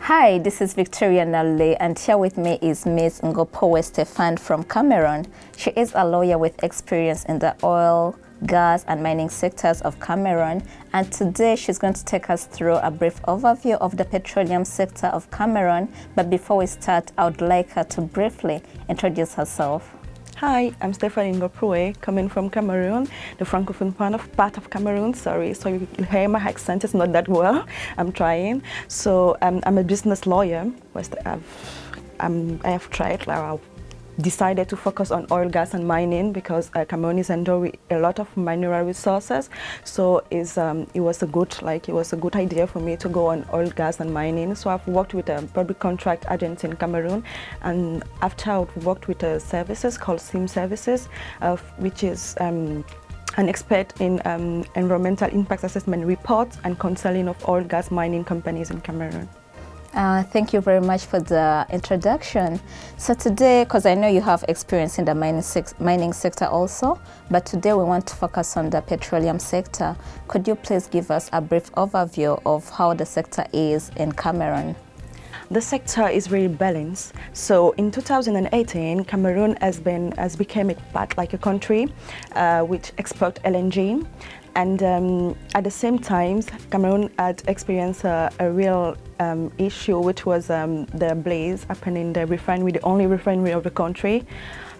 Hi, this is Victoria Nale, and here with me is Ms. Ngo Pouhe Stefan from Cameroon. She is a lawyer with experience in the oil, gas, and mining sectors of Cameroon, and today she's going to take us through a brief overview of the petroleum sector of Cameroon. But before we start, I would like her to briefly introduce herself. Hi, I'm Stephanie Ngo Pouhe, coming from Cameroon, the francophone part of Cameroon. Sorry, so you hear my accent is not that well. I'm trying. So I'm a business lawyer. I have tried. I've decided to focus on oil, gas, and mining because Cameroon is endowed with a lot of mineral resources. So it was a good idea for me to go on oil, gas, and mining. So I've worked with a public contract agent in Cameroon, and after I've worked with a services called SIM Services, which is an expert in environmental impact assessment reports and counseling of oil, gas, mining companies in Cameroon. Thank you very much for the introduction. So today, because I know you have experience in the mining sector also, but today we want to focus on the petroleum sector. Could you please give us a brief overview of how the sector is in Cameroon? The sector is really balanced. So in 2018, Cameroon has become a country which export LNG. And at the same time, Cameroon had experienced a real issue, which was the blaze happening in the refinery, the only refinery of the country.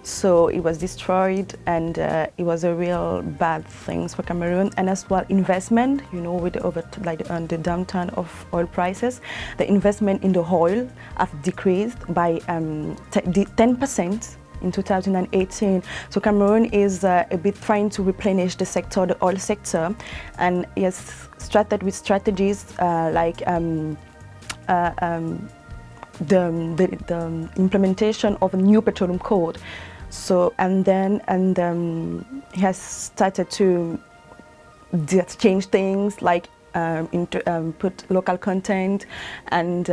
So it was destroyed, and it was a real bad thing for Cameroon. And as well, investment, with the the downturn of oil prices, the investment in the oil have decreased by 10%. In 2018. So Cameroon is a bit trying to replenish the sector, the oil sector, and has started with strategies like the implementation of a new petroleum code. So and he has started to change things like put local content and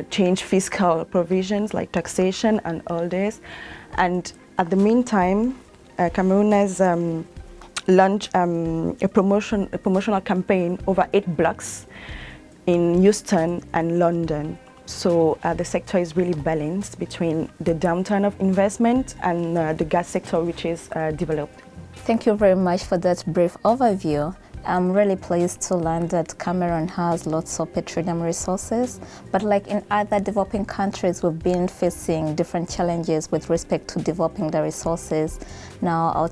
change fiscal provisions like taxation and all this. And at the meantime, Cameroon has launched a promotional campaign over 8 blocks in Houston and London. So the sector is really balanced between the downturn of investment and the gas sector, which is developed. Thank you very much for that brief overview. I'm really pleased to learn that Cameroon has lots of petroleum resources, but like in other developing countries, we've been facing different challenges with respect to developing the resources. Now, I'll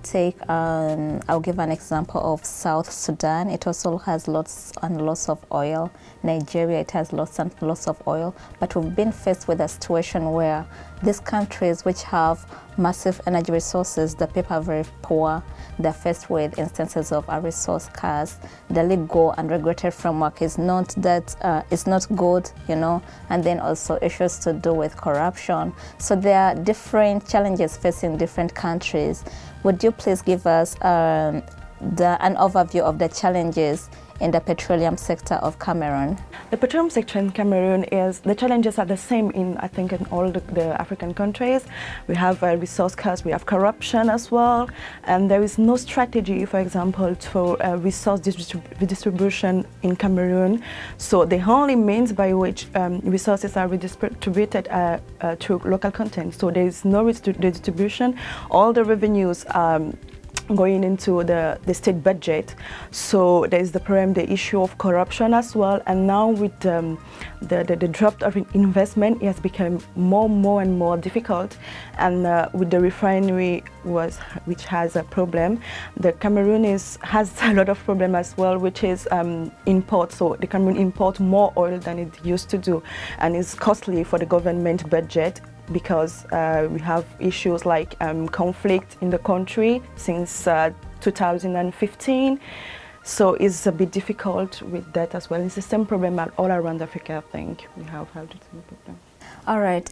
give an example of South Sudan. It also has lots and lots of oil. Nigeria, it has lots and lots of oil, but we've been faced with a situation where these countries which have massive energy resources, the people are very poor. They're faced with instances of a resource curse. The legal and regulatory framework is not good, and then also issues to do with corruption. So there are different challenges facing different countries. Would you please give us an overview of the challenges in the petroleum sector of Cameroon? The petroleum sector in Cameroon the challenges are the same in all the African countries. We have resource curse, we have corruption as well, and there is no strategy, for example, for resource redistribution in Cameroon. So the only means by which resources are redistributed through local content. So there is no redistribution. All the revenues going into the state budget. So there is the issue of corruption as well. And now with the drop of investment, it has become more and more difficult. And with the refinery which has a problem, the Cameroon has a lot of problem as well, which is import. So the Cameroon import more oil than it used to do, and it's costly for the government budget, because we have issues like conflict in the country since 2015. So it's a bit difficult with that as well. It's the same problem all around Africa, I think. We have had the same problem. All right,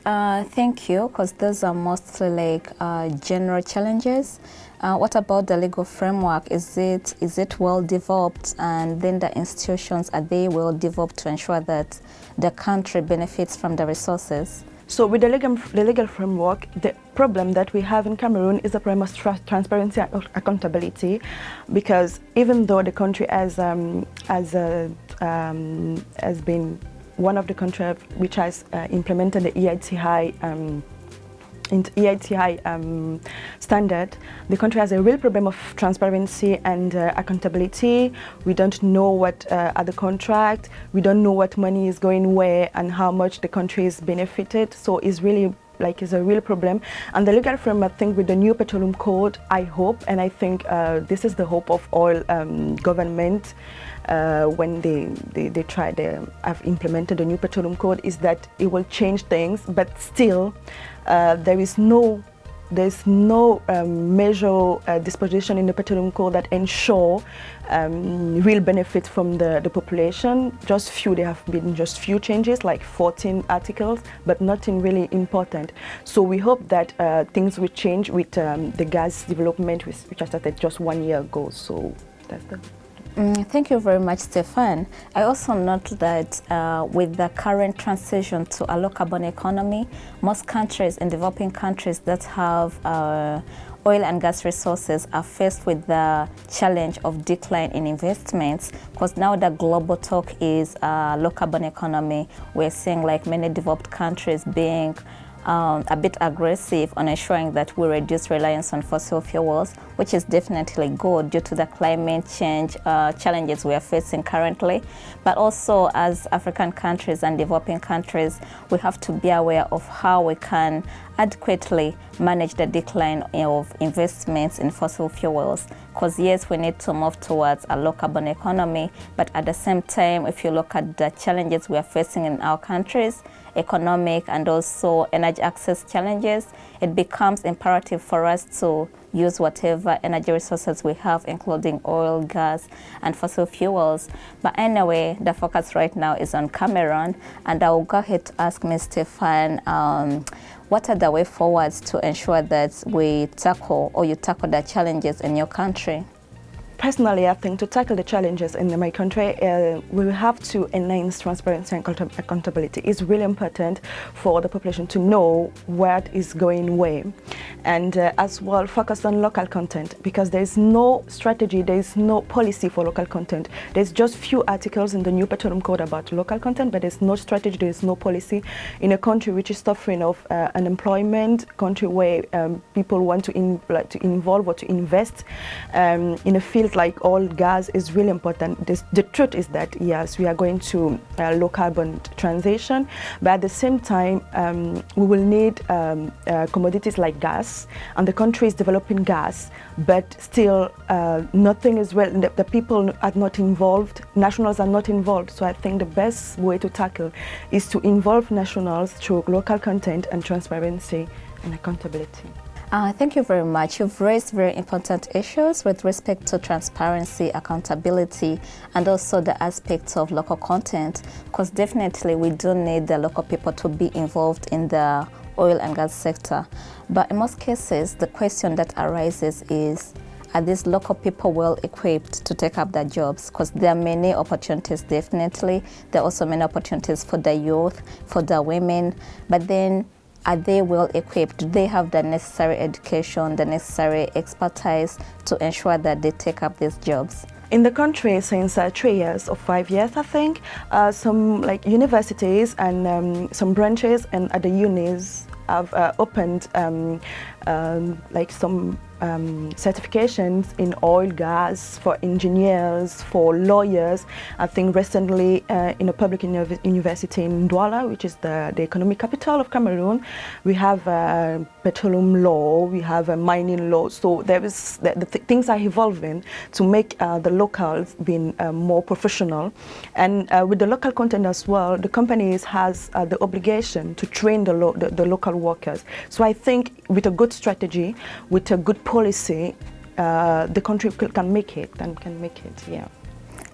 thank you, because those are mostly like general challenges. What about the legal framework? Is it well developed, and then the institutions, are they well developed to ensure that the country benefits from the resources? So with the legal framework, the problem that we have in Cameroon is the problem of transparency and accountability, because even though the country has been one of the countries which has implemented the EITI standard. The country has a real problem of transparency and accountability. We don't know what are the contract, we don't know what money is going where and how much the country is benefited. So it's really it's a real problem. And the legal framework, I think, with the new Petroleum Code, I hope, and I think this is the hope of all government when they have implemented the new Petroleum Code, is that it will change things, but still there's no measure disposition in the Petroleum Code that ensure real benefit from the population. Just few, there have been just few changes, like 14 articles, but nothing really important. So we hope that things will change with the gas development, which I started just 1 year ago. So that's the... Thank you very much, Stefan. I also note that with the current transition to a low carbon economy, most countries in developing countries that have oil and gas resources are faced with the challenge of decline in investments, because now the global talk is low carbon economy. We're seeing like many developed countries being a bit aggressive on ensuring that we reduce reliance on fossil fuels, which is definitely good due to the climate change challenges we are facing currently. But also, as African countries and developing countries, we have to be aware of how we can adequately manage the decline of investments in fossil fuels. Because yes, we need to move towards a low carbon economy, but at the same time, if you look at the challenges we are facing in our countries, economic and also energy access challenges, it becomes imperative for us to use whatever energy resources we have, including oil, gas, and fossil fuels. But anyway, the focus right now is on Cameroon, and I will go ahead to ask Ms. Stefan, what are the way forwards to ensure that we tackle, or you tackle, the challenges in your country? Personally, I think to tackle the challenges in my country, we will have to enhance transparency and accountability. It's really important for the population to know what is going where, and as well focus on local content, because there is no strategy, there is no policy for local content. There's just few articles in the new Petroleum Code about local content, but there's no strategy, there is no policy in a country which is suffering of unemployment, country where people want to involve or to invest in a field like oil, gas is really important. The truth is that yes, we are going to low carbon transition, but at the same time we will need commodities like gas, and the country is developing gas, but still nothing is well. The people are not involved, nationals are not involved. So I think the best way to tackle is to involve nationals through local content and transparency and accountability. Thank you very much. You've raised very important issues with respect to transparency, accountability, and also the aspects of local content, because definitely we do need the local people to be involved in the oil and gas sector. But in most cases, the question that arises is, are these local people well equipped to take up their jobs? Because there are many opportunities, definitely. There are also many opportunities for the youth, for the women, but then are they well equipped? Do they have the necessary education, the necessary expertise to ensure that they take up these jobs? In the country, since 3 years or 5 years, I think, some like universities and some branches and other unis have opened like some certifications in oil, gas, for engineers, for lawyers. I think recently in a public university in Douala, which is the economic capital of Cameroon, we have petroleum law, we have a mining law. So there is things are evolving to make the locals being more professional. And with the local content as well, the companies has the obligation to train the local workers. So I think with a good strategy, with a good policy, the country can make it, yeah.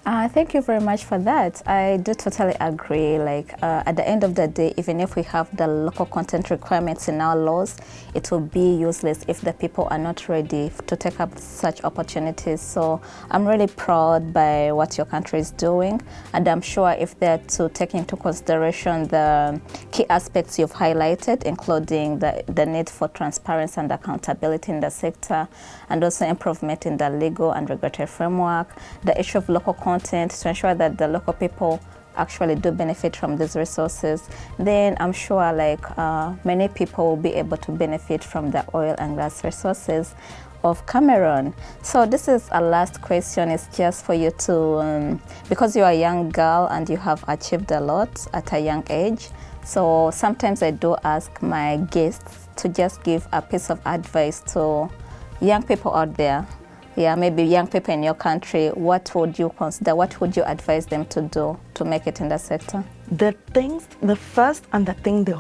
Thank you very much for that. I do totally agree. Like at the end of the day, even if we have the local content requirements in our laws, it will be useless if the people are not ready to take up such opportunities. So I'm really proud by what your country is doing, and I'm sure if they're to take into consideration the key aspects you've highlighted, including the need for transparency and accountability in the sector, and also improvement in the legal and regulatory framework, the issue of local content to ensure that the local people actually do benefit from these resources, then I'm sure like many people will be able to benefit from the oil and gas resources of Cameroon. So this is a last question. It's just for you to, because you're a young girl and you have achieved a lot at a young age. So sometimes I do ask my guests to just give a piece of advice to young people out there. Yeah, maybe young people in your country. What would you consider, what would you advise them to do to make it in the sector? The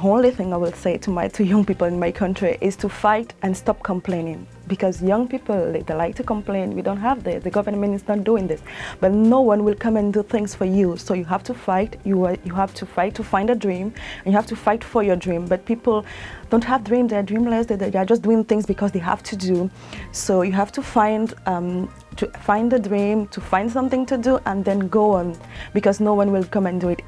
only thing I will say to young people in my country is to fight and stop complaining. Because young people, they like to complain, we don't have this, the government is not doing this. But no one will come and do things for you. So you have to fight, you have to fight to find a dream, and you have to fight for your dream. But people don't have dreams, they're dreamless, they are just doing things because they have to do. So you have to find a dream, to find something to do, and then go on, because no one will come and do it,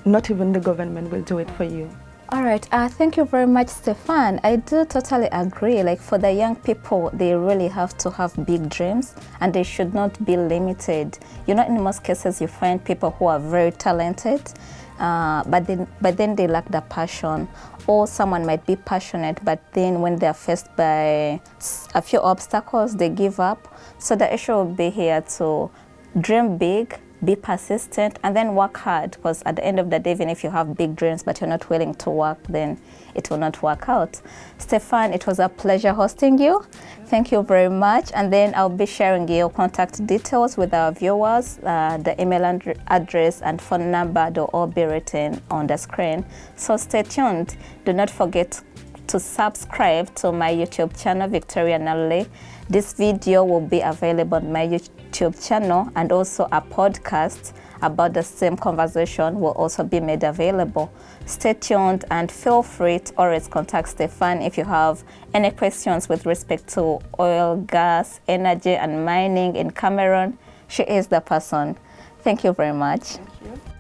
not even the government will do it for you. All right, thank you very much, Stefan. I do totally agree. Like for the young people, they really have to have big dreams and they should not be limited. You know, in most cases, you find people who are very talented, but then they lack the passion. Or someone might be passionate, but then when they're faced by a few obstacles, they give up. So the issue will be here to dream big, be persistent, and then work hard, because at the end of the day, even if you have big dreams but you're not willing to work, then it will not work out. Stefan, it was a pleasure hosting you. Thank you very much. And then I'll be sharing your contact details with our viewers. The email address and phone number will all be written on the screen. So stay tuned. Do not forget to subscribe to my YouTube channel, Victoria Nalole. This video will be available on my YouTube channel, and also a podcast about the same conversation will also be made available. Stay tuned and feel free to always contact Stefan if you have any questions with respect to oil, gas, energy and mining in Cameroon. She is the person. Thank you very much. Thank you.